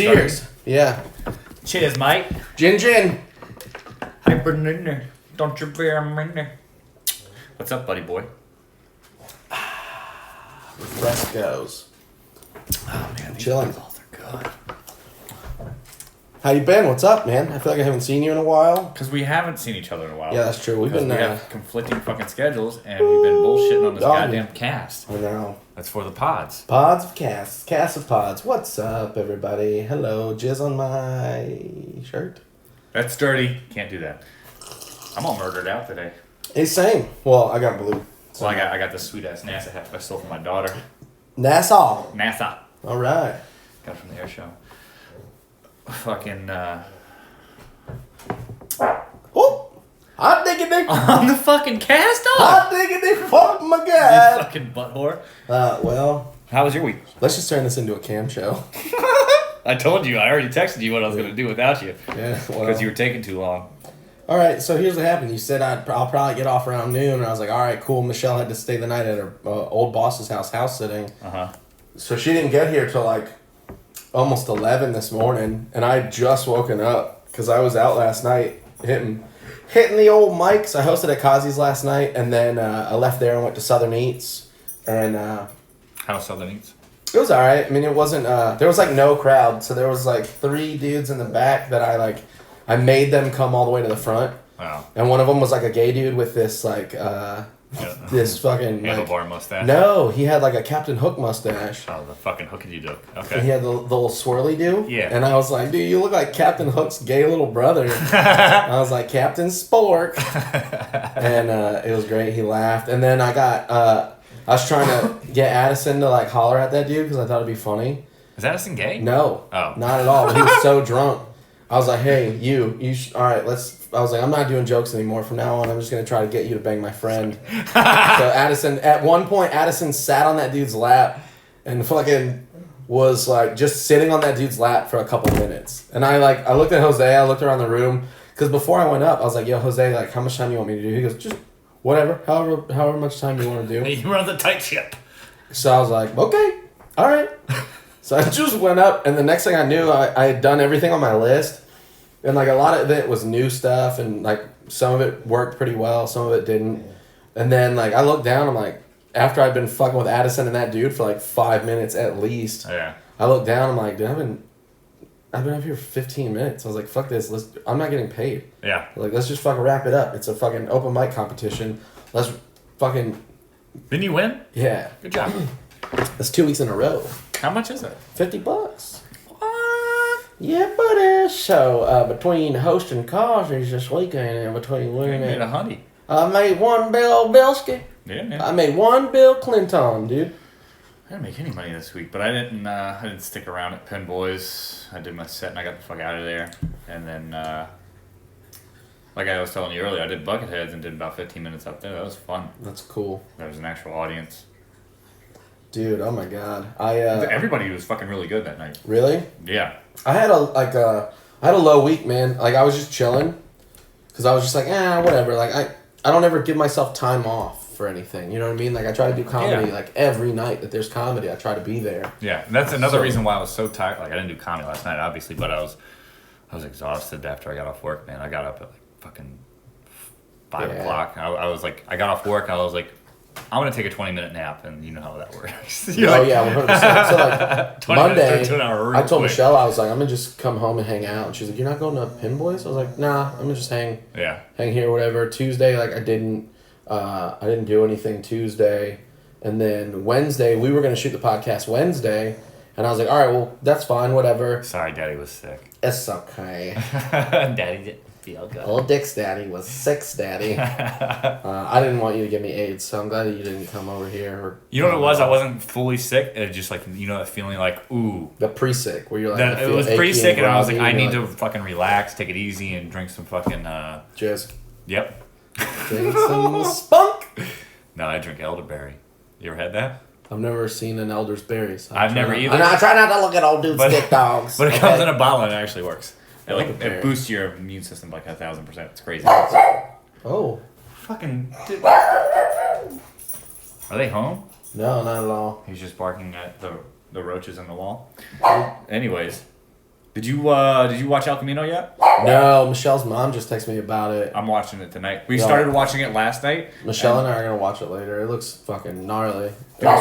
Cheers. Yeah. Cheers, mate. Gin. Hyper. Don't you be a minute. What's up, buddy boy? Frescoes. Oh, man. These Chilling. balls are good. How you been? What's up, man? I feel like I haven't seen you in a while. Because we haven't seen each other in a while. Yeah, that's true. We've been we have conflicting fucking schedules, and we've been bullshitting on this goddamn cast. I know. That's for the pods. Pods of casts. Cast of pods. What's up, everybody? Hello. Jizz on my shirt. That's dirty. Can't do that. I'm all murdered out today. Hey, same. Well, I got blue. So I got this sweet ass NASA hat I stole from my daughter. Nassau. NASA. All right. Got it from the air show. Fucking Oh, hot diggity. on the fucking cast off. Hot diggity. Fuck my You god. fucking butt whore. Well, How was your week? let's just turn this into a cam show. I told you. I already texted you what I was gonna do without you Yeah. Well. because you were taking too long. All right, so here's what happened. You said I'll probably get off around noon, and I was like, all right, cool. Michelle had to stay the night at her old boss's house sitting. So she didn't get here till like almost 11 this morning, and I had just woken up because I was out last night hitting the old mics. I hosted at Kazi's last night, and then I left there and went to Southern Eats, and How's Southern Eats? it was all right. I mean, it wasn't. There was like no crowd, so there was like 3 dudes in the back that I made them come all the way to the front. Wow. And one of them was like a gay dude with this like this fucking handlebar mustache. No, he had like a Captain Hook mustache. Oh, the fucking hookity duck. And Okay. he had the little swirly dude. Yeah. And I was like, dude, you look like Captain Hook's gay little brother. I was like, Captain Spork. And it was great. He laughed. And then I was trying to get Addison to like holler at that dude because I thought it'd be funny. Is Addison gay? No. Oh. Not at all. He was so drunk. I was like, hey, all right, I was like, I'm not doing jokes anymore from now on. I'm just going to try to get you to bang my friend. So at one point, Addison sat on that dude's lap and fucking was like just sitting on that dude's lap for a couple minutes. And I looked at Jose, I looked around the room, because before I went up, I was like, yo, Jose, like, how much time you want me to do? He goes, just whatever, however much time you want to do. You run the tight ship. So I was like, okay, all right. So I just went up, and the next thing I knew, I had done everything on my list. And, like, a lot of it was new stuff, and, like, some of it worked pretty well, some of it didn't. And then, like, I looked down, I'm like, after I'd been fucking with Addison and that dude for, like, 5 minutes at least, Yeah. I looked down, I'm like, dude, I've been up here for 15 minutes. I was like, fuck this, I'm not getting paid. Yeah. Like, let's just fucking wrap it up. It's a fucking open mic competition. Let's fucking, Didn't you win? yeah. Good job. That's 2 weeks in a row. How much is it? $50. What? Yeah, buddy. So, between hosting causes this weekend and between You winning made it, a honey. I made one Bill Bilski. Yeah, man. I made one Bill Clinton, dude. I didn't make any money this week, but I didn't stick around at Penn Boys. I did my set and I got the fuck out of there. And then, like I was telling you earlier, I did Bucketheads and did about 15 minutes up there. That was fun. That's cool. There was an actual audience. Dude, oh my god. Everybody was fucking really good that night. Really? Yeah. I had a low week, man. Like, I was just chilling. Because I was just like, whatever. Like, I don't ever give myself time off for anything. You know what I mean? Like, I try to do comedy, like, every night that there's comedy. I try to be there. Yeah, and that's another reason why I was so tired. Like, I didn't do comedy last night, obviously, but I was exhausted after I got off work, man. I got up at, like, fucking 5 o'clock. I was like, I got off work, I was like, I'm going to take a 20-minute nap, and you know how that works. Oh, yeah, 100%. So, like, Monday, I told quick. Michelle, I was like, I'm going to just come home and hang out. And she's like, you're not going to Pin Boys? I was like, nah, I'm going to just hang here, whatever. Tuesday, like, I didn't do anything Tuesday. And then Wednesday, we were going to shoot the podcast Wednesday. And I was like, all right, well, that's fine, whatever. Sorry, Daddy was sick. It's okay. Daddy didn't feel good. Old Dick's daddy was sick, daddy. I didn't want you to get me AIDS, so I'm glad that you didn't come over here. Or, you know what it was? I wasn't fully sick. It just like, you know that feeling like, ooh. The pre-sick, where you're like, It was pre-sick, and I was like, I need to to fucking relax, take it easy, and drink some fucking, Jizz. Yep. Drink some spunk. No, I drink elderberry. You ever had that? I've never seen an elder's berries. I've never either. I try not to look at old dudes' dick dogs. But it comes in a bottle and it actually works. Elderberry. It boosts your immune system like 1,000%. It's crazy. Oh. Fucking. Dude. Are they home? No, not at all. He's just barking at the roaches in the wall. Anyways, Did you watch El Camino yet? No, Michelle's mom just texted me about it. I'm watching it tonight. We Yeah. started watching it last night. Michelle and I are gonna watch it later. It looks fucking gnarly.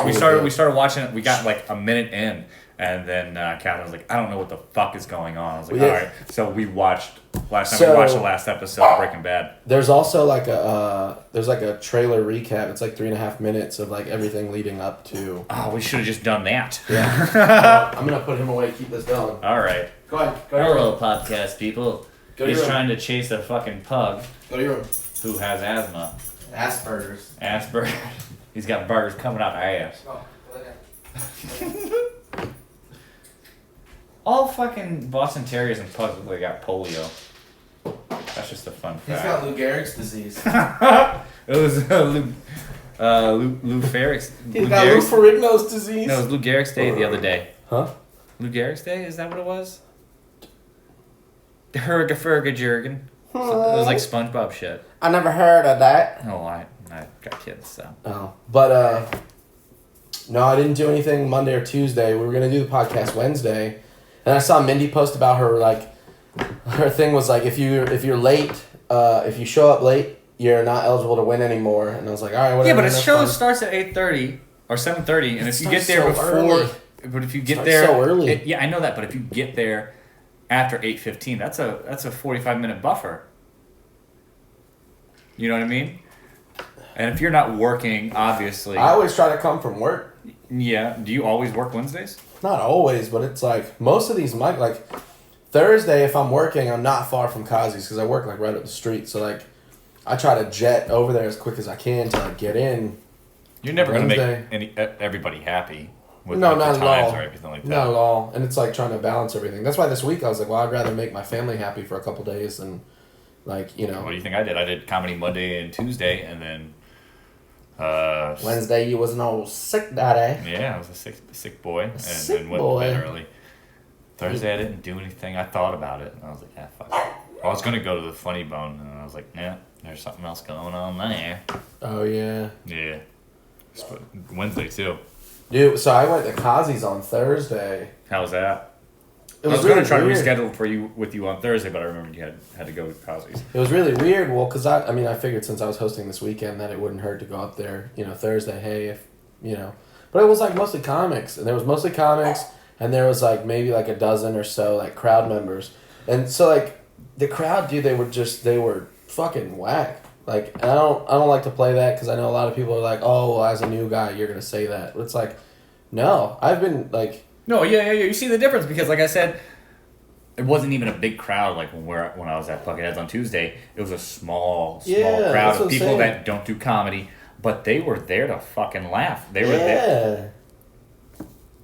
We started watching it. We got like a minute in, and then Catherine was like, "I don't know what the fuck is going on." I was like, Well, yeah. "All right." So we watched last time. So- we watched the last episode of Breaking Bad. There's also like a trailer recap. It's like 3.5 minutes of like everything leading up to. Oh, we should have just done that. Yeah. I'm gonna put him away. Keep this going. All right. Go ahead. Go to your Hello, room. podcast people. Go to He's your room. trying to chase a fucking pug Go to your room. who has asthma. Asperger's. Asperger's. He's got burgers coming out the ass. Oh, okay. All fucking Boston Terriers and pugs look like they got polio. That's just a fun He's fact. got Lou Gehrig's disease. It was Lou Gehrig's. He's got Lou Ferrigno's disease. No, it was Lou Gehrig's Day the other day. Huh? Lou Gehrig's Day? Is that what it was? Jurgen. It was like SpongeBob shit. I never heard of that. Oh, I got kids, so. Oh, but no, I didn't do anything Monday or Tuesday. We were gonna do the podcast Wednesday, and I saw Mindy post about her like, her thing was like if you're late, if you show up late, you're not eligible to win anymore. And I was like, all right, whatever. Yeah, but a that's show fine. starts at 8:30 or 7:30, and if you get starts there so before, early. but if you get Starts there so early. yeah, I know that, but if you get there after 8:15, that's a 45-minute buffer. You know what I mean? And if you're not working, obviously, I always try to come from work. yeah. Do you always work Wednesdays? Not always, but it's like most of these might like Thursday. If I'm working, I'm not far from Kazi's because I work like right up the street. So like, I try to jet over there as quick as I can to like get in. You're never gonna make Wednesday. everybody happy with No, like, not the at times all. or everything like that. Not at all. And it's like trying to balance everything. That's why this week I was like, well, I'd rather make my family happy for a couple days than, like, you know. What do you think I did? I did comedy Monday and Tuesday, and then Wednesday you was an old sick daddy. yeah, I was a sick boy, and sick then went boy. to bed early. Thursday I didn't do anything. I thought about it, and I was like, yeah, fuck it. I was gonna go to the Funny Bone, and I was like, yeah, there's something else going on there. Oh, yeah. Yeah, Wednesday too. Dude, so I went to Kazi's on Thursday. How was that? It I was really gonna try weird. to reschedule with you on Thursday, but I remembered you had to go with Cosby's. It was really weird. Well, because I mean, I figured since I was hosting this weekend that it wouldn't hurt to go up there, you know, Thursday, hey, if, you know. But it was like mostly comics. And there was mostly comics, and there was like maybe like a dozen or so like crowd members. And so like the crowd, dude, they were fucking whack. Like, and I don't like to play that because I know a lot of people are like, oh, well, as a new guy, you're going to say that. But it's like, no, I've been like. No, yeah. You see the difference because, like I said, it wasn't even a big crowd. Like when I was at Bucketheads on Tuesday, it was a small Yeah, crowd that's what of I'm people saying. that don't do comedy, but they were there to fucking laugh. They were there.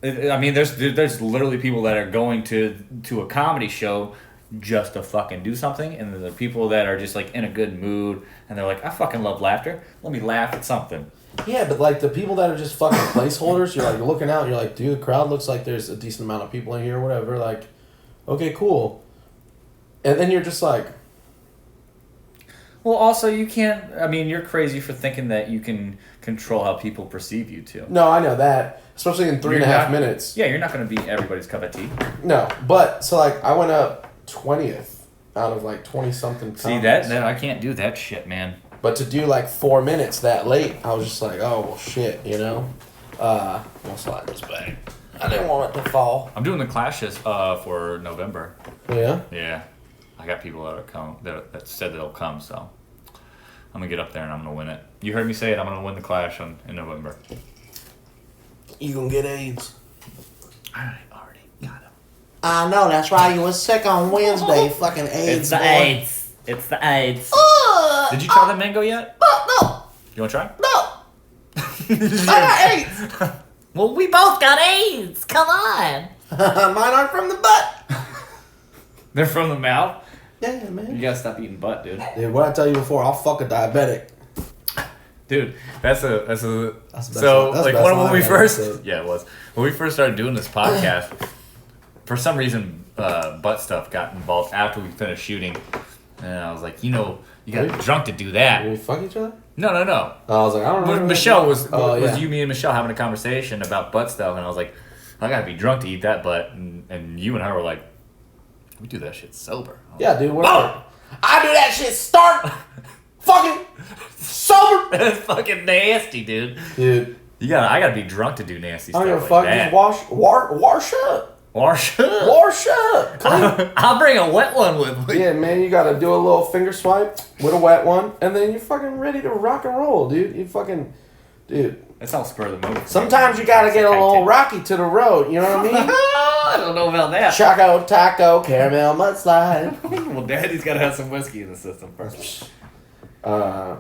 I mean, there's literally people that are going to a comedy show just to fucking do something, and then there are people that are just like in a good mood, and they're like, I fucking love laughter. Let me laugh at something. Yeah, but like the people that are just fucking placeholders, you're like looking out, you're like, dude, the crowd looks like there's a decent amount of people in here, whatever. Like, okay, cool. And then you're just like, Well, also you can't. I mean, you're crazy for thinking that you can control how people perceive you too. no, I know that, especially in 3.5 not- minutes. Yeah, you're not going to be everybody's cup of tea. No, but so like I went up 20th out of like 20 something. See that I can't do that shit, man. But to do like 4 minutes that late, I was just like, oh well, shit, you know. We'll slide this back. I didn't want it to fall. I'm doing the clashes for November. Yeah. Yeah, I got people that said they'll come, so I'm gonna get up there and I'm gonna win it. You heard me say it. I'm gonna win the clash in November. You gonna get AIDS? I already got him. I know, that's why you was sick on Wednesday. Fucking AIDS. It's the boy. AIDS. It's the AIDS. Did you try the mango yet? No, You wanna try? no. I got AIDS. Well, we both got AIDS. Come on. Mine aren't from the butt. They're from the mouth. Yeah, man. You gotta stop eating butt, dude. Dude, what I tell you before, I'll fuck a diabetic. Dude, that's a That's the best so one- that's like the best when line we I've ever first said. yeah it was when we first started doing this podcast. For some reason, butt stuff got involved after we finished shooting, and I was like, you got Really? drunk to do Did that. we fuck each other? No. I was like, I don't remember. Michelle was yeah. you, me, and Michelle having a conversation about butt stuff, and I was like, I gotta be drunk to eat that butt, and you and I were like, We do that shit sober. Yeah, dude. Whatever. I do that shit start fucking sober. That's fucking nasty, dude. Dude. I gotta be drunk to do nasty I stuff don't give a like fuck. that. Just wash up. Wash up. Wash up. Clean. I'll bring a wet one with me. Yeah, man, you gotta do a little finger swipe with a wet one, and then you're fucking ready to rock and roll, dude. Dude. That's all spur of the moment. Sometimes you gotta get a little rocky to the road, you know what I mean? I don't know about that. Choco, taco, caramel, mudslide. Well, Daddy's gotta have some whiskey in the system first. Yeah,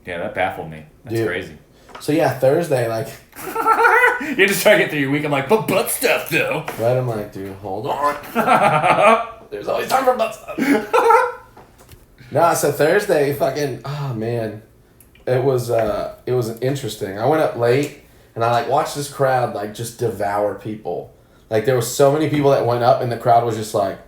that baffled me. That's dude. crazy. So yeah, Thursday, like... You're just trying to get through your week. I'm like, but butt stuff, though. Right, I'm like, dude, hold on. There's always time for butt stuff. Nah, so Thursday, fucking... Oh, man. It was interesting. I went up late, and I, like, watched this crowd, like, just devour people. Like, there was so many people that went up, and the crowd was just like...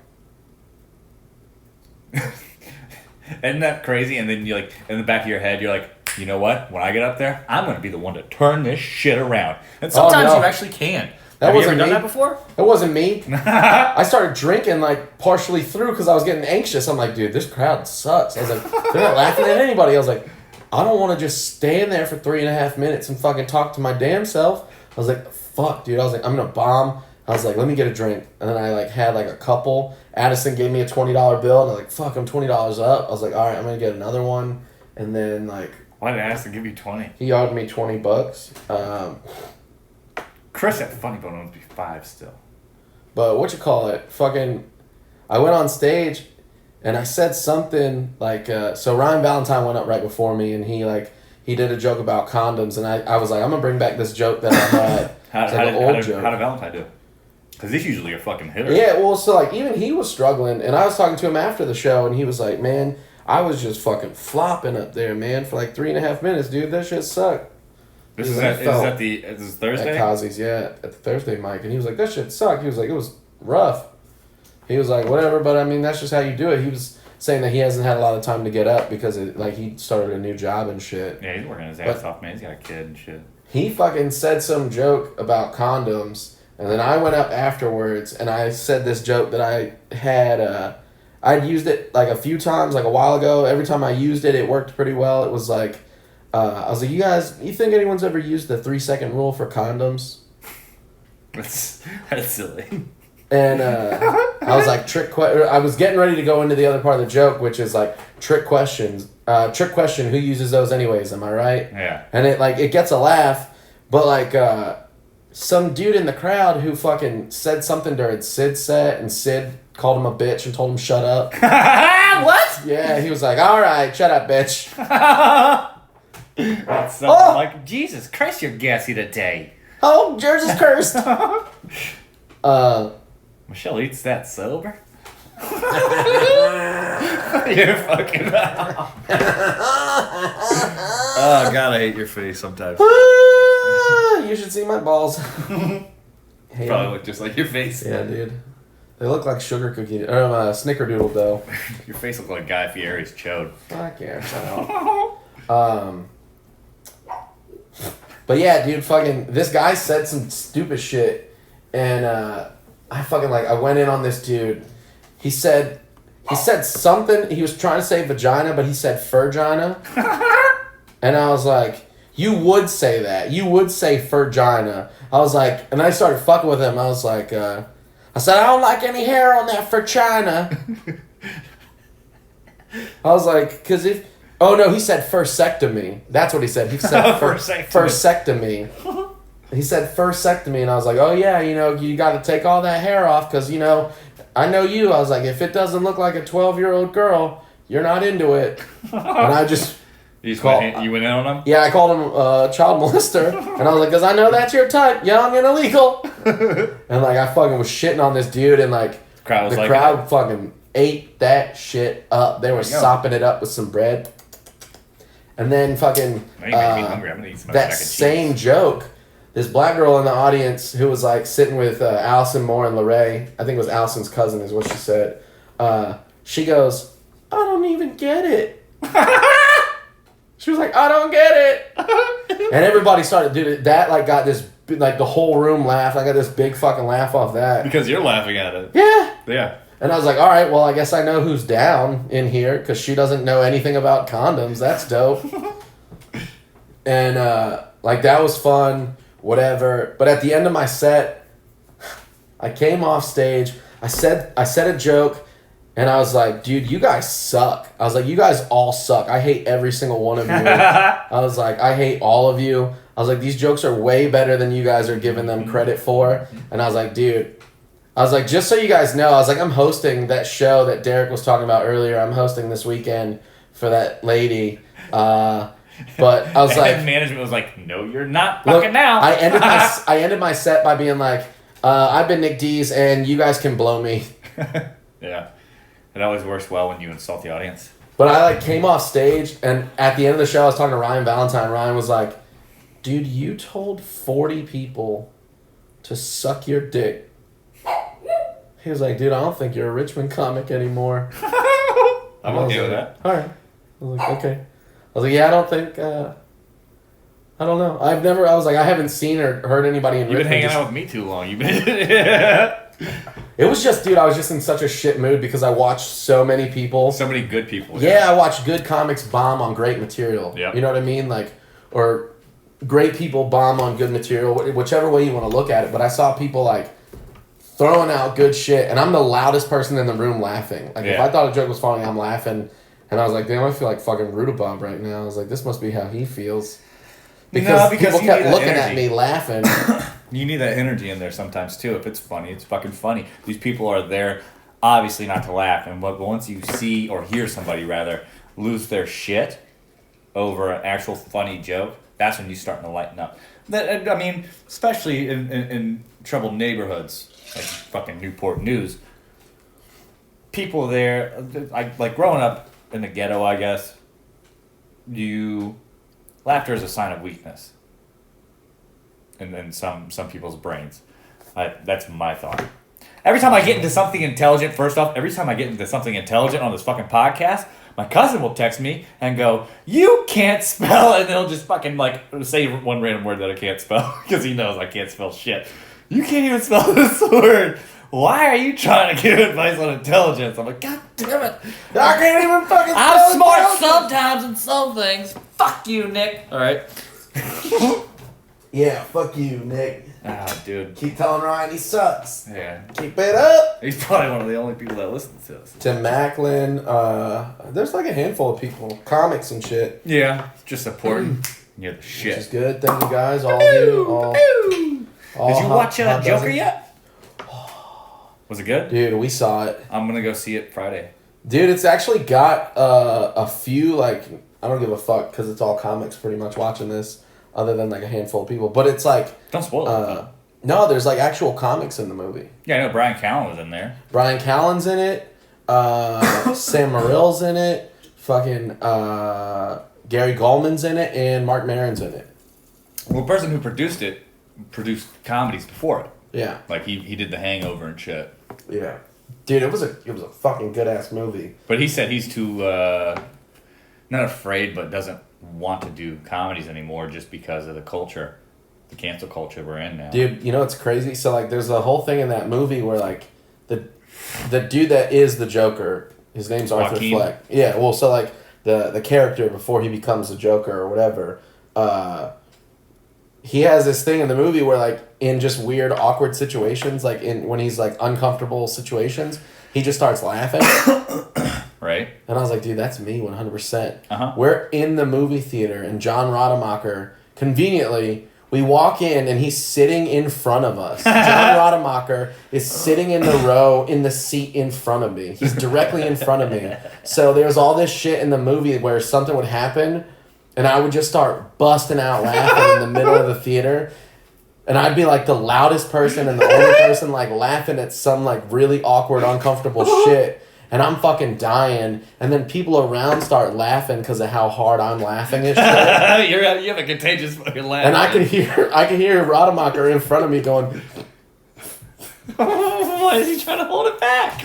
Isn't that crazy? And then you like, in the back of your head, you're like, you know what? When I get up there, I'm going to be the one to turn this shit around. And sometimes you actually can. Have you ever done that before? It wasn't me. I started drinking like partially through because I was getting anxious. I'm like, dude, this crowd sucks. I was like, they're not laughing at anybody. I was like, I don't want to just stand there for 3.5 minutes and fucking talk to my damn self. I was like, fuck, dude. I was like, I'm going to bomb. I was like, let me get a drink. And then I like had like a couple. Addison gave me a $20 bill. And I was like, fuck, I'm $20 up. I was like, all right, I'm going to get another one. And then like... Why did Addison give you 20? He owed me $20. Chris at Funny Bone owns me 5 still. But what you call it? Fucking... I went on stage and I said something like... so Ryan Valentine went up right before me and he did a joke about condoms. And I was like, I'm going to bring back this joke that I had. How did Valentine do? Because these usually are fucking hitters. Yeah, well, so, like, even he was struggling, and I was talking to him after the show, and he was like, man, I was just fucking flopping up there, man, for, like, 3.5 minutes, dude. That shit sucked. Is this Thursday? At Kazi's, yeah, at the Thursday mic, and he was like, that shit sucked. He was like, it was rough. He was like, whatever, but, I mean, that's just how you do it. He was saying that he hasn't had a lot of time to get up because, he started a new job and shit. Yeah, he's working his ass off, man. He's got a kid and shit. He fucking said some joke about condoms. And then I went up afterwards, and I said this joke that I had, I'd used it, like, a few times, like, a while ago. Every time I used it, it worked pretty well. It was like, I was like, you think anyone's ever used the 3-second rule for condoms? That's silly. And I was like, I was getting ready to go into the other part of the joke, which is, like, trick questions. Trick question, who uses those anyways, am I right? Yeah. And it gets a laugh, but, like, some dude in the crowd who fucking said something during Sid's set, and Sid called him a bitch and told him shut up. What? Yeah, he was like, all right, shut up, bitch. That's like, Jesus Christ, you're gassy today. Oh, yours is cursed. Michelle eats that sober? You're fucking... Oh, God, I hate your face sometimes. You should see my balls. Probably look just like your face. Yeah, dude. They look like sugar cookie or snickerdoodle dough. Your face looks like Guy Fieri's chode. Fuck yeah, shut up. But yeah, dude, fucking this guy said some stupid shit, and I went in on this dude. He said something. He was trying to say vagina, but he said furgina. And I was like, you would say that. You would say furgina. I was like, and I started fucking with him. I was like, I said, I don't like any hair on that furchina. I was like, because if... Oh, no, he said fursectomy. That's what he said. He said fursectomy. He said fursectomy, and I was like, oh, yeah, you got to take all that hair off because, I know you. I was like, if it doesn't look like a 12-year-old girl, you're not into it. And I just... You went in on him? Yeah, I called him a child molester. And I was like, because I know that's your type, young and illegal. And, I fucking was shitting on this dude, and, the crowd fucking ate that shit up. They were sopping it up with some bread. And then fucking that same joke, this black girl in the audience who was sitting with Allison Moore and Lorraine, I think it was Allison's cousin is what she said. She goes, I don't even get it. She was like, I don't get it. And everybody started doing that. Got this the whole room laughed. I got this big fucking laugh off that because you're laughing at it. Yeah. Yeah. And I was like, all right, well, I guess I know who's down in here because she doesn't know anything about condoms. That's dope. And, like, that was fun, whatever. But at the end of my set, I came off stage. I said a joke, and I was like, dude, you guys suck. I was like, you guys all suck. I hate every single one of you. I was like, I hate all of you. I was like, these jokes are way better than you guys are giving them credit for. And I was like, dude, I was like, just so you guys know, I was like, I'm hosting that show that Derek was talking about earlier. I'm hosting this weekend for that lady. But I was like, management was like, no, you're not fucking now. I ended my set by being like, I've been Nick Dees and you guys can blow me. Yeah. It always works well when you insult the audience. But I like came off stage and at the end of the show I was talking to Ryan Valentine. Ryan was like, dude, you told 40 people to suck your dick. He was like, dude, I don't think you're a Richmond comic anymore. I'm okay with that. All right. I was like, okay. I was like, yeah, I don't think, I don't know. I was like, I haven't seen or heard anybody in You've been Richmond. hanging out with me too long. You've been. It was just, dude, I was just in such a shit mood because I watched so many people. So many good people. Yeah, I watched good comics bomb on great material. Yep. You know what I mean? Like, or great people bomb on good material, whichever way you want to look at it. But I saw people, like, throwing out good shit, and I'm the loudest person in the room laughing. Like, if I thought a joke was funny, I'm laughing. And I was like, damn, I feel like fucking Rutabob right now. I was like, this must be how he feels. Because people kept looking at me laughing. You need that energy in there sometimes, too. If it's funny, it's fucking funny. These people are there, obviously, not to laugh. And but once you see, or hear somebody, rather, lose their shit over an actual funny joke, that's when you're starting to lighten up. I mean, especially in troubled neighborhoods, like fucking Newport News. People there, like growing up in the ghetto, I guess, laughter is a sign of weakness in some people's brains. That's my thought. Every time I get into something intelligent, first off, every time I get into something intelligent on this fucking podcast, my cousin will text me and go, you can't spell, and they'll just fucking like say one random word that I can't spell because he knows I can't spell shit. You can't even spell this word. Why are you trying to give advice on intelligence? I'm like, God damn it. I can't even fucking spell I'm smart sometimes in some things. Fuck you, Nick. All right. Yeah, fuck you, Nick. Ah, dude. Keep telling Ryan he sucks. Yeah. Keep it up. He's probably one of the only people that listens to us. Tim Macklin. There's like a handful of people. Comics and shit. Yeah. Just supporting. You're the Which is shit. good. Thank you guys. All of you. All Did you watch hot Joker dozen. yet? Was it good? Dude, we saw it. I'm going to go see it Friday. Dude, it's actually got a few, like, I don't give a fuck because it's all comics pretty much watching this, other than like a handful of people. But it's like, Don't spoil it. no, there's like actual comics in the movie. Yeah, I know Brian Callen was in there. Brian Callen's in it. Sam Morrill's in it. Fucking Gary Goldman's in it, and Mark Maron's in it. Well, the person who produced it produced comedies before it. Yeah. Like he did The Hangover and shit. Yeah. Dude, it was a fucking good ass movie. But he said he's too not afraid, but doesn't want to do comedies anymore just because of the culture, the cancel culture we're in now. Dude, you know what's crazy? So like, there's a whole thing in that movie where like the dude that is the Joker, his name's Arthur Joaquin? Fleck. Yeah. Well, so like the character before he becomes the Joker or whatever, he has this thing in the movie where like in just weird awkward situations, like when he's like uncomfortable situations, he just starts laughing. Right? And I was like, dude, that's me 100%. Uh-huh. We're in the movie theater and John Rademacher, conveniently, we walk in and he's sitting in front of us. John Rademacher is sitting in the row in the seat in front of me. He's directly in front of me. So there's all this shit in the movie where something would happen and I would just start busting out laughing in the middle of the theater. And I'd be like the loudest person and the only person like laughing at some like really awkward, uncomfortable shit. And I'm fucking dying. And then people around start laughing because of how hard I'm laughing at shit. You have a contagious fucking laugh. And I could hear Rademacher in front of me going, why is he trying to hold it back?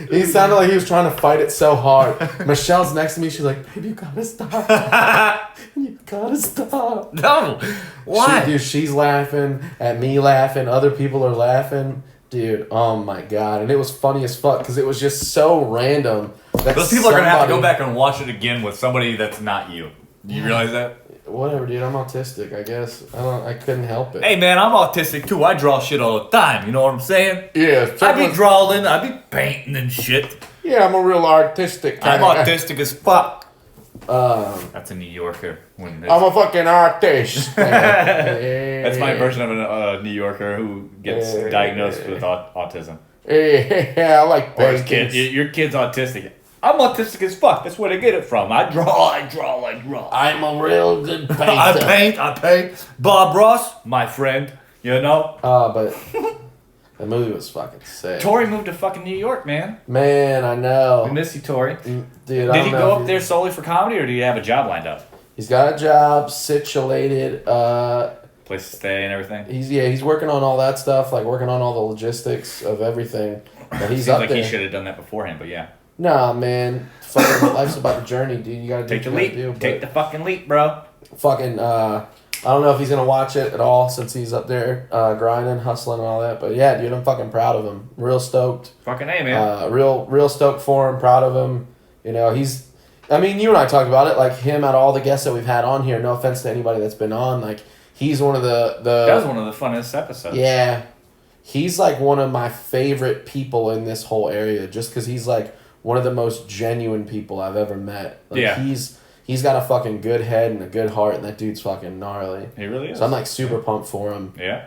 he sounded like he was trying to fight it so hard. Michelle's next to me. She's like, babe, you gotta stop. You gotta stop. No. Why? She's laughing at me laughing. Other people are laughing. Dude, oh my god. And it was funny as fuck because it was just so random. That Those people are gonna have to go somebody- back and watch it again with somebody that's not you. You realize that? Whatever, dude. I'm autistic, I guess. I couldn't help it. Hey man, I'm autistic too. I draw shit all the time. You know what I'm saying? Yeah, I be drawing, I be painting and shit. yeah, I'm a real artistic I'm kind of autistic as fuck. guy. That's a New Yorker. When I'm a fucking artist. That's my version of a New Yorker who gets Yeah. diagnosed with autism. Yeah, I like Or his paintings. kid, your kid's autistic. I'm autistic as fuck. That's where they get it from. I draw. I'm a real good painter. I paint. Bob Ross, my friend. You know. But the movie was fucking sick. Tori moved to fucking New York, man. Man, I We know. miss you, Tori. Dude, Did I he don't know go if up he- there solely for comedy, or did he have a job lined up? He's got a job, situated. Place to stay and everything. He's working on all that stuff, like working on all the logistics of everything. But he's Seems up like there. he should have done that beforehand, but yeah. Nah, man. Fucking life's about the journey, dude. You gotta do Take the what you leap. gotta do. Take the fucking leap, bro. Fucking I don't know if he's gonna watch it at all since he's up there grinding, hustling, and all that. But yeah, dude, I'm fucking proud of him. Real stoked. Fucking A, man. Real stoked for him. Proud of him. You know, he's. I mean, you and I talked about it. Like him, out of all the guests that we've had on here. No offense to anybody that's been on. Like he's one of the. That was one of the funnest episodes. Yeah, he's like one of my favorite people in this whole area. Just because he's like one of the most genuine people I've ever met. Like, Yeah. He's got a fucking good head and a good heart, and that dude's fucking gnarly. He really is. So I'm like super pumped for him. Yeah.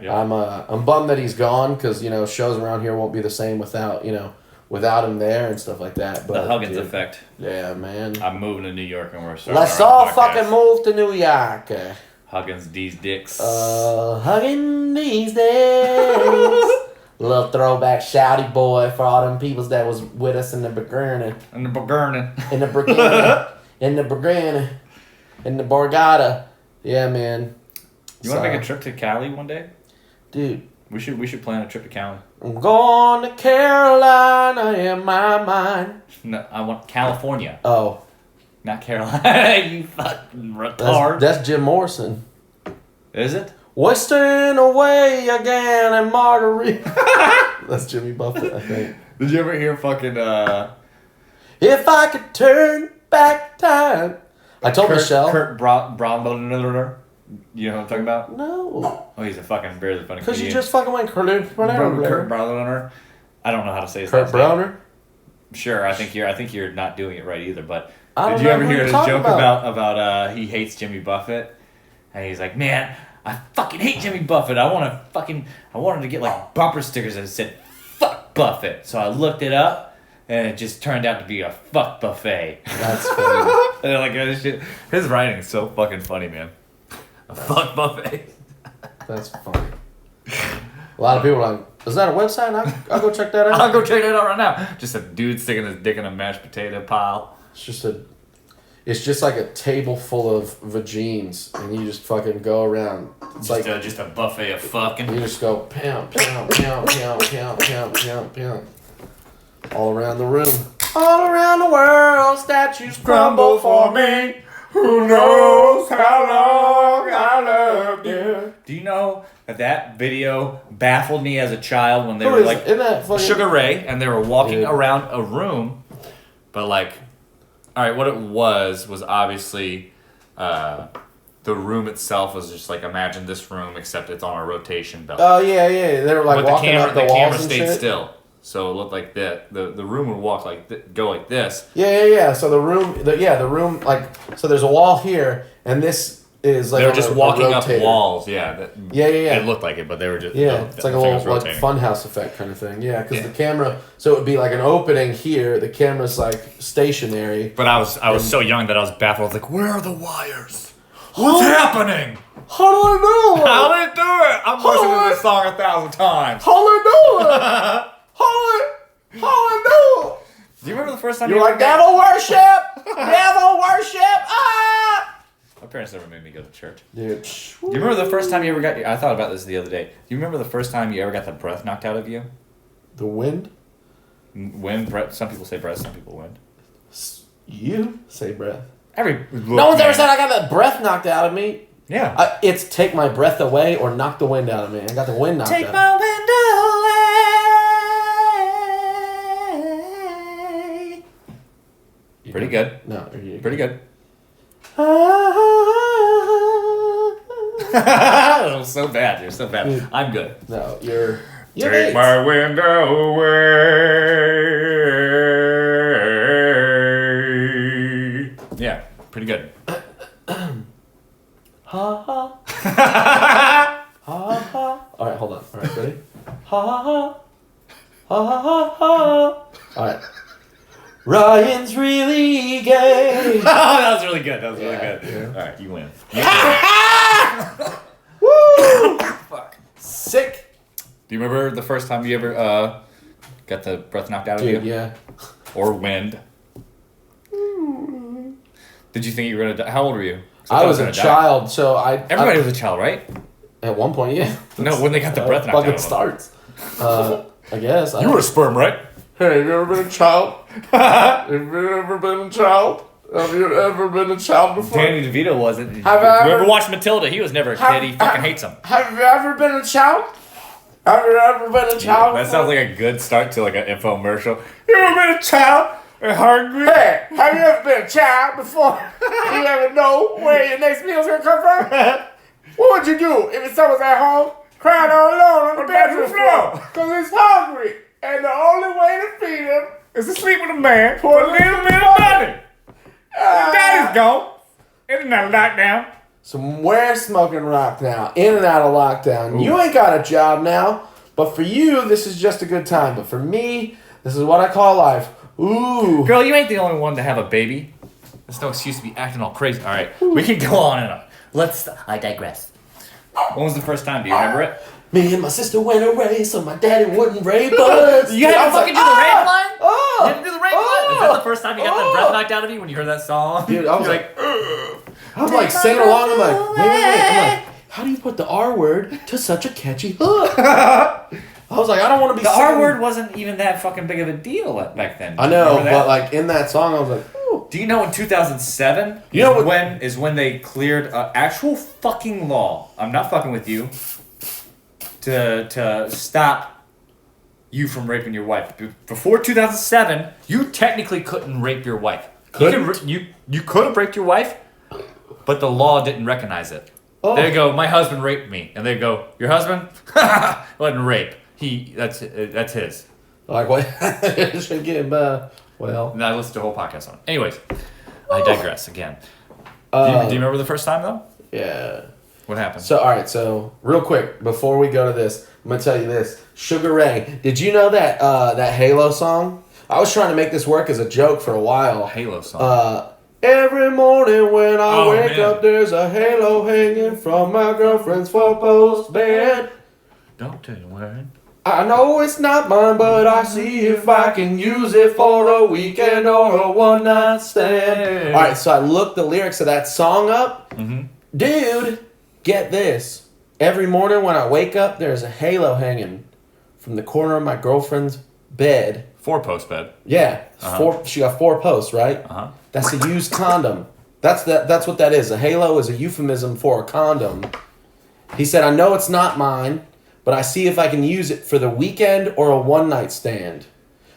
I'm bummed that he's gone because you know shows around here won't be the same without him there and stuff like that. But The Huggins dude, effect. Yeah, man. I'm moving to New York and we're starting. Let's our all own podcast. fucking move to New York. Huggins these dicks. Hugging these days. Little throwback shouty boy for all them peoples that was with us in the beginning. and the Burgernin. In the beginning. In the beginning. In the Borgata. Yeah, man. You want to make a trip to Cali one day? Dude, We should plan a trip to Cali. I'm going to Carolina in my mind. No, I want California, Oh, not Carolina. You fucking retard. that's Jim Morrison. Is it? Wasting away again in Margarita. That's Jimmy Buffett, I think. Did you ever hear fucking If I could turn back time. I told Michelle. Kurt Bromwell? You know what I'm talking about? No. Oh, he's a fucking barely funny. Because you comedian. just fucking went Kurt Kurt Browner. I don't know how to say his last name. Browner? Sure, I think you're not doing it right either. But I don't did you know ever who hear you're his talking joke about. about he hates Jimmy Buffett, and he's like, man, I fucking hate Jimmy Buffett. I wanted to get like bumper stickers that said fuck Buffett. So I looked it up, and it just turned out to be a fuck buffet. That's funny. And like this shit, his writing is so fucking funny, man. A fuck buffet. That's funny. A lot of people are like, is that a website? I'll go check that out. I'll go check that out right now. Just a dude sticking his dick in a mashed potato pile. It's just like a table full of vagines, and you just fucking go around. It's like Just a buffet of fucking. you just go pound, pound, pound, pound, pound, pound, pound, pound, all around the room, all around the world. Statues crumble for me. Who knows how long I loved you? Do you know that video baffled me as a child when they Who were is like it? Isn't that fucking Sugar Ray and they were walking Dude. around a room, but like, all right, what it was obviously the room itself was just like, imagine this room except it's on a rotation belt. Oh yeah, yeah. They were like but walking up the the walls camera and stayed shit. still, so it looked like that. The room would walk go like this. Yeah. So the room, like, so there's a wall here, and this is like They were on just a walking up rotator. walls. Yeah. Yeah. It looked like it, but they were just Yeah, it's like a the thing little was like rotating. funhouse effect kind of thing. Yeah, because Yeah. the camera, so it would be like an opening here. The camera's like stationary. But I was so young that I was baffled. I was like, where are the wires? What's happening? How do I know? How did it do it? I'm listening to this song 1,000 times. How do I know it? How I know it? Do you remember the first time You're you like ever got- devil worship, devil worship. Ah! My parents never made me go to church. Dude, Do you remember the first time you ever got... I thought about this the other day. Do you remember the first time you ever got the breath knocked out of you? the wind? Wind, breath. Some people say breath, some people wind. You say breath. No one's ever said I got the breath knocked out of me. Yeah. It's take my breath away or knock the wind out of me. I got the wind knocked out. wind away. Pretty good. No, you're Pretty good. That was so bad. You're so bad. Dude. I'm good. No, you're Take eight. my window away. Yeah, pretty good. Ha ha. Ha ha. All right, hold on. All right, ready? Ha ha ha. Ha ha ha ha. All right. Ryan's really gay. That was really good. That was really Yeah, good. yeah. All right, you win. Woo! Fuck. Sick. Do you remember the first time you ever got the breath knocked out of Dude, you? yeah. Or wind? Did you think you were gonna die? How old were you? 'Cause I thought was you were a gonna die. child, so Everybody was a child, right? at one point, yeah. No, when they got the breath knocked out fucking of them. starts. I guess. You were a sperm, right? Hey, have you ever been a child? Have you ever been a child? Have you ever been a child before? Danny DeVito wasn't. Have I Whoever ever- watched Matilda, he was never a kid. He fucking hates him. Have you ever been a child? Have you ever been a child? That sounds like a good start to like an infomercial. You ever been a child and hungry? Hey, have you ever been a child before? You ever know where your next meal's gonna come from? What would you do if someone's at home crying all alone on the bedroom floor? Cause he's hungry, and the only way to feed him Is to sleep with a man for a little bit of money. Daddy's gone. In and out of lockdown. So we're smoking rock now, in and out of lockdown. You ain't got a job now, but for you, this is just a good time. But for me, this is what I call life. Ooh. Girl, you ain't the only one to have a baby. There's no excuse to be acting all crazy. All right, we can go on and on. I digress. When was the first time? Do you remember it? Me and my sister went away so my daddy wouldn't rape us. You had to fucking do the rape line? Oh, You had to do the rape line? Is that the first time you got the breath knocked out of you when you heard that song? Dude, I was You're like, I'm like singing along. I'm like, wait. I'm like, how do you put the R word to such a catchy hook? I was like, I don't want to be the singing. R word wasn't even that fucking big of a deal back then. I know, Remember that? but like in that song, I was like, ooh. Do you know in 2007 You know what- when they cleared actual fucking law? I'm not fucking with you. To stop you from raping your wife. Before 2007, you technically couldn't rape your wife. Couldn't? You could have raped your wife, but the law didn't recognize it. Oh. They go, my husband raped me, and they go, your husband? Wasn't rape. That's his. Like what? Should get well. And I listened to a whole podcast on it. Anyways, I digress again. Do you remember the first time though? Yeah. What happened? So all right, so real quick before we go to this, I'm gonna tell you this. Sugar Ray, did you know that that Halo song? I was trying to make this work as a joke for a while. Halo song. Every morning when I Oh, wake man. up, there's a halo hanging from my girlfriend's four-post bed. Don't tell you word. I know it's not mine, but I see if I can use it for a weekend or a one-night stand. All right, so I looked the lyrics of that song up. Mm-hmm. Dude, get this. Every morning when I wake up, there's a halo hanging from the corner of my girlfriend's bed. 4-post bed. Yeah, she got 4 posts, right? Uh-huh. That's a used condom. That's what that is. A halo is a euphemism for a condom. He said, I know it's not mine, but I see if I can use it for the weekend or a one-night stand.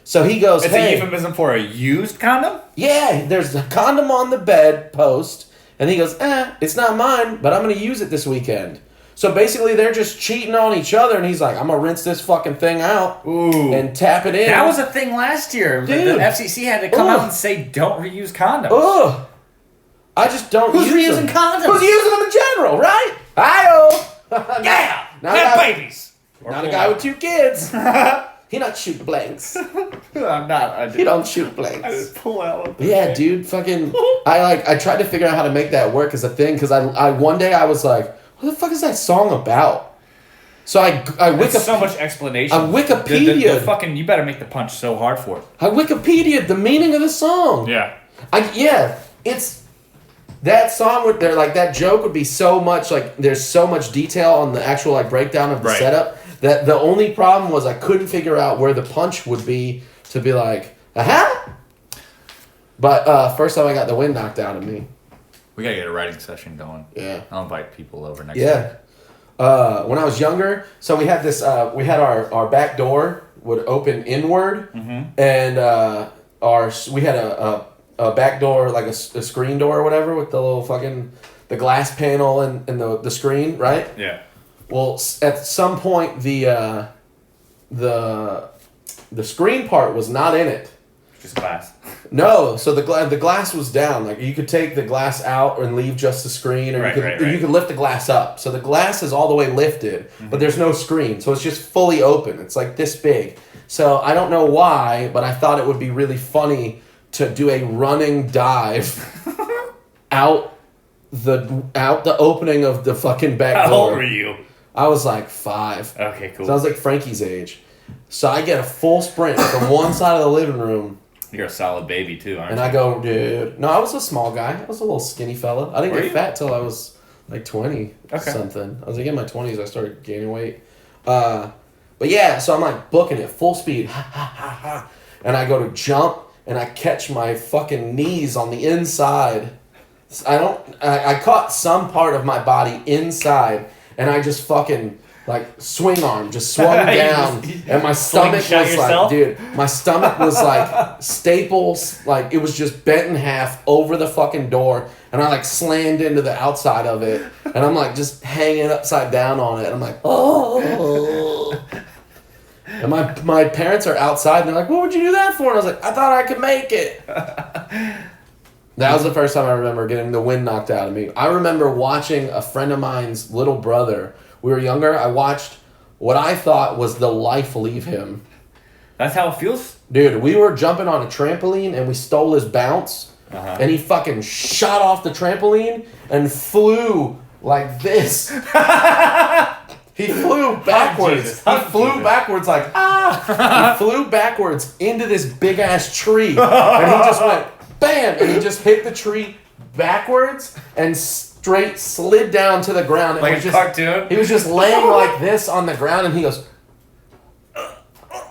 So he goes, It's hey, a euphemism for a used condom? yeah, there's a condom on the bed post. And he goes, it's not mine, but I'm going to use it this weekend. So basically, they're just cheating on each other. And he's like, I'm going to rinse this fucking thing out Ooh. and tap it in. That was a thing last year. The Dude. FCC had to come Ugh. out and say, don't reuse condoms. Ugh. I just don't Who's use reusing them. condoms? Who's using them in general, right? Hi-oh. Yeah! Not Have a guy- babies! Not a guy with 2 kids. He not shoot blanks. I'm not. He don't shoot blanks. pull out. Yeah, dude, fucking. I tried to figure out how to make that work as a thing because I one day I was like, what the fuck is that song about? So I It's so much explanation. I Wikipedia. The fucking, you better make the punch so hard for it. I Wikipedia'd the meaning of the song. Yeah. It's that song with there like that joke would be so much like there's so much detail on the actual like breakdown of the Right. setup that the only problem was I couldn't figure out where the punch would be to be like, aha. But first time I got the wind knocked out of me. We gotta get a writing session going. Yeah. I'll invite people over next Yeah. week. When I was younger, so we had this. We had our back door would open inward, and we had a back door, like a screen door or whatever, with the little fucking the glass panel and the screen, right? Yeah. Well, at some point the screen part was not in it. Just glass. No, so the glass was down. Like you could take the glass out and leave just the screen, or you could lift the glass up. So the glass is all the way lifted, but there's no screen, so it's just fully open. It's like this big. So I don't know why, but I thought it would be really funny to do a running dive out the opening of the fucking back door. How old were you? I was like 5. Okay, cool. So I was like Frankie's age. So I get a full sprint from one side of the living room. You're a solid baby too, aren't And you? I go, dude. No, I was a small guy. I was a little skinny fella. I didn't Were get you? fat till I was like 20 Okay. something. I was like in my 20s. I started gaining weight. But yeah, so I'm like booking it full speed. And I go to jump and I catch my fucking knees on the inside. I caught some part of my body inside and I just fucking like swing arm just swung down and my stomach was yourself? like, dude, my stomach was like staples, like it was just bent in half over the fucking door and I like slammed into the outside of it and I'm like just hanging upside down on it and I'm like, oh. And my parents are outside and they're like, what would you do that for? And I was like, I thought I could make it. That was the first time I remember getting the wind knocked out of me. I remember watching a friend of mine's little brother. We were younger. I watched what I thought was the life leave him. That's how it feels? Dude, we were jumping on a trampoline and we stole his bounce. And he fucking shot off the trampoline and flew like this. He flew backwards. Jesus. He flew backwards like, He flew backwards into this big ass tree. And he just went, bam! And he just hit the tree backwards and straight slid down to the ground. And Like was a just, cartoon? He was just laying like this on the ground and he goes,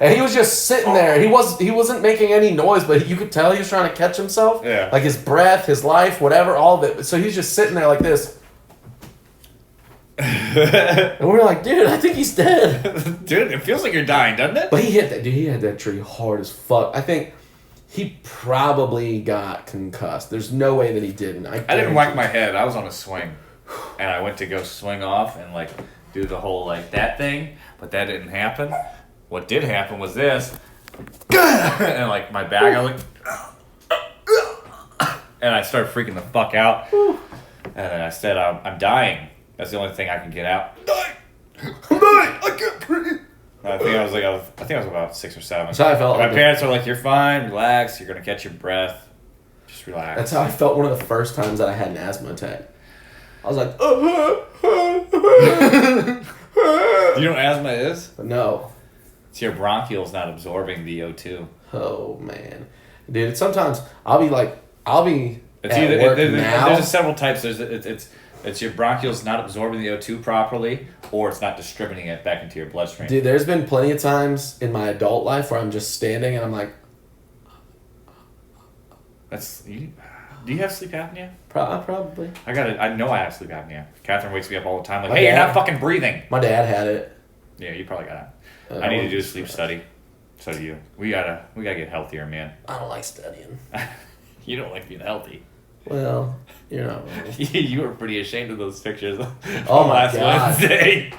and he was just sitting there. He wasn't making any noise, but you could tell he was trying to catch himself. Yeah. Like his breath, his life, whatever, all of it. So he's just sitting there like this. And we were like, dude, I think he's dead. Dude, it feels like you're dying, doesn't it? But he hit that, dude. He had that tree hard as fuck. I think he probably got concussed. There's no way that he didn't. I didn't whack my head. I was on a swing. And I went to go swing off and like do the whole like that thing, but that didn't happen. What did happen was this. And like my back, I was like, and I started freaking the fuck out. And then I said, I'm dying. That's the only thing I can get out. I'm dying. I can't breathe. I think I was about 6 or 7. That's how I felt. My parents are like, "You're fine. Relax. You're gonna catch your breath. Just relax." That's how I felt one of the first times that I had an asthma attack. I was like, You know what asthma is? no. It's your bronchioles not absorbing the O2. Oh man, dude. Sometimes I'll be It's at either work there's now. just several types. It's your bronchioles not absorbing the O2 properly, or it's not distributing it back into your bloodstream. Dude, there's been plenty of times in my adult life where I'm just standing and I'm like, Do you have sleep apnea? probably. I know I have sleep apnea. Catherine wakes me up all the time like, My "Hey, you're dad- not fucking breathing." My dad had it. Yeah, you probably got it. I need to do a sleep study. So do you. We gotta get healthier, man. I don't like studying. You don't like being healthy. Well, you're not wrong. You were pretty ashamed of those pictures Oh my last God. Wednesday.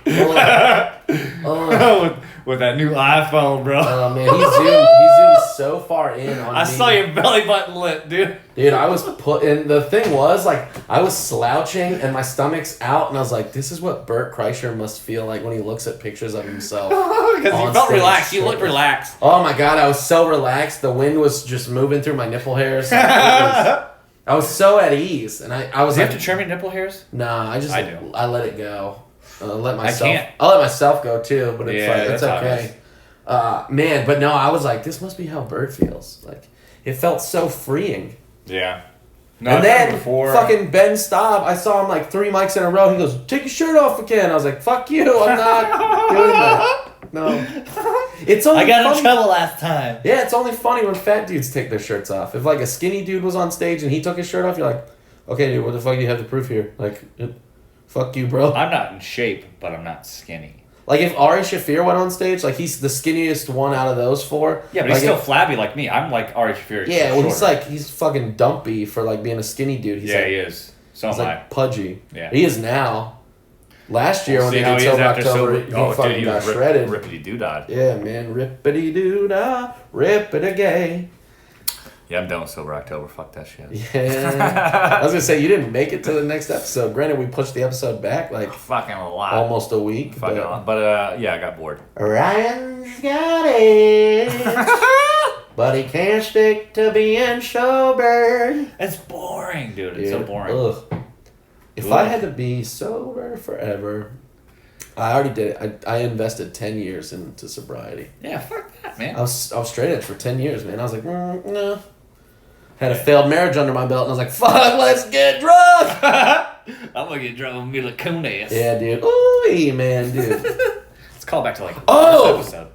Oh, with that new iPhone, bro. oh man, he zoomed so far in on me. I saw your belly button lit, dude. Dude, I was put in. The thing was, like, I was slouching and my stomach's out, and I was like, this is what Bert Kreischer must feel like when he looks at pictures of himself. Because On you felt stage. relaxed. You looked relaxed. Oh my God, I was so relaxed. The wind was just moving through my nipple hairs. I was so at ease, and I was Do you like, have to trim your nipple hairs? nah, I do. let it go. Let myself. can't. I'll let myself go too, but it's Yeah, like it's that's how it okay. Man, but no, I was like, this must be how Bert feels. Like, it felt so freeing. Yeah. No, And I've done it then before. fucking Ben Staub, I saw him like 3 mics in a row. He goes, "Take your shirt off again." I was like, "Fuck you! I'm not doing that." No, it's only I got in funny. trouble last time. Yeah, it's only funny when fat dudes take their shirts off. If like a skinny dude was on stage and he took his shirt off, you're like, "Okay, dude, what the fuck do you have to prove here?" Like, fuck you, bro. I'm not in shape, but I'm not skinny. Like if Ari Shaffir went on stage, like he's the skinniest one out of those four. Yeah, but like he's still flabby like me. I'm like Ari Shaffir. Yeah, well, he's fucking dumpy for like being a skinny dude. He's yeah, like, he is. So he's am I. like pudgy. Yeah. He is now. Last year when See he how did he is Sober after October, sober. he fucking got shredded. Rippity doo dah. Yeah, man, rippity doo dah, rippity gay. Yeah, I'm done with Sober October. Fuck that shit. Yeah. I was gonna say you didn't make it to the next episode. Granted, we pushed the episode back like Fucking a lot. almost a week. Fucking a lot. But yeah, I got bored. Ryan's got it, but he can't stick to being sober. It's boring, dude. It's so boring. Ugh. If Ugh. I had to be sober forever, I already did it. I invested 10 years into sobriety. Yeah, fuck that, man. I was straight edge for 10 years, man. I was like, no. Had a failed marriage under my belt, and I was like, fuck, let's get drunk. I'm gonna get drunk with Mila Kunis. Yeah, dude. Ooh, man, dude. Let's call back to like Oh! first episode.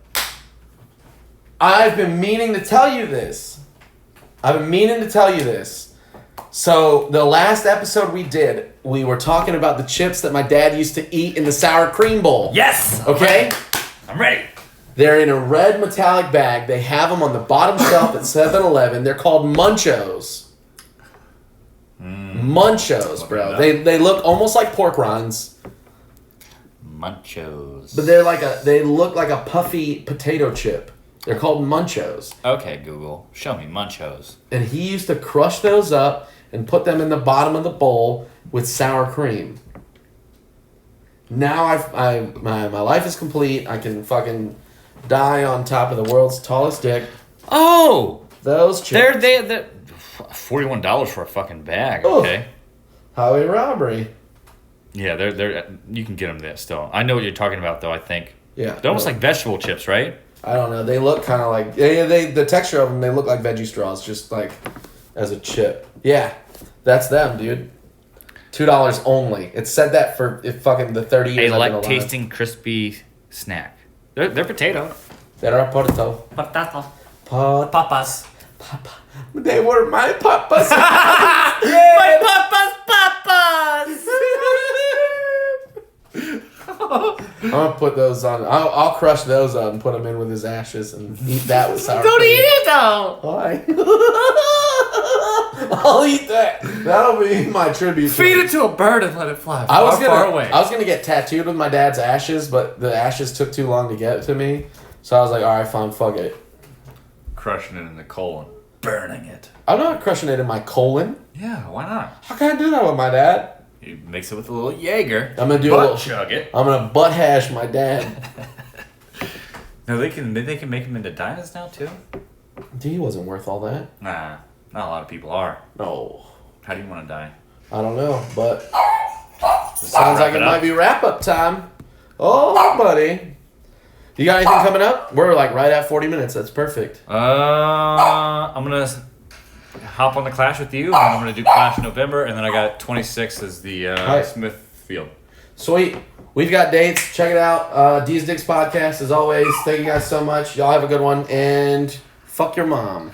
I've been meaning to tell you this. So the last episode we did, we were talking about the chips that my dad used to eat in the sour cream bowl. Yes. Okay? I'm ready. They're in a red metallic bag. They have them on the bottom shelf at 7-Eleven. They're called Munchos. Munchos, bro. They look almost like pork rinds, Munchos. but they look like a puffy potato chip. They're called Munchos. Okay, Google, show me Munchos. And he used to crush those up and put them in the bottom of the bowl with sour cream. Now my life is complete. I can fucking die on top of the world's tallest dick. Oh, Those chips. they're $41 for a fucking bag. Oh. Okay. Highway robbery. Yeah, they're you can get them there still. I know what you're talking about though. I think Yeah. they're almost like vegetable chips, right? I don't know. They look kind of like the texture of them. They look like veggie straws, just like as a chip. Yeah, that's them, dude. $2 only. It said that for fucking the 30 years. A I've been light alive. tasting crispy snack. They're potato. They're a potato. Potato. Pot. Papas. They were my papas. My papas, papas. I'm gonna put those on. I'll crush those up and put them in with his ashes and eat that with sour Don't cream. eat it though. Why? I'll eat that. That'll be my tribute. to Feed him. it to a bird and let it fly I was far away. I was gonna get tattooed with my dad's ashes, but the ashes took too long to get to me. So I was like, all right, fine, fuck it. Crushing it in the colon. Burning it. I'm not crushing it in my colon. Yeah, why not? How can I do that with my dad? You mix it with a little Jaeger. I'm gonna do a butt little. chug it. I'm gonna butt hash my dad. No, they can make them into diamonds now too. Dude, he wasn't worth all that. Nah, not a lot of people are. No, How do you want to die? I don't know, but sounds like it might be wrap up time. Oh, buddy. You got anything coming up? We're like right at 40 minutes. That's perfect. I'm gonna hop on the Clash with you, and then I'm gonna do Clash in November, and then I got 26 as the Right. Smithfield. Sweet. We've got dates. Check it out. D's Dicks Podcast, as always. Thank you guys so much. Y'all have a good one. And fuck your mom.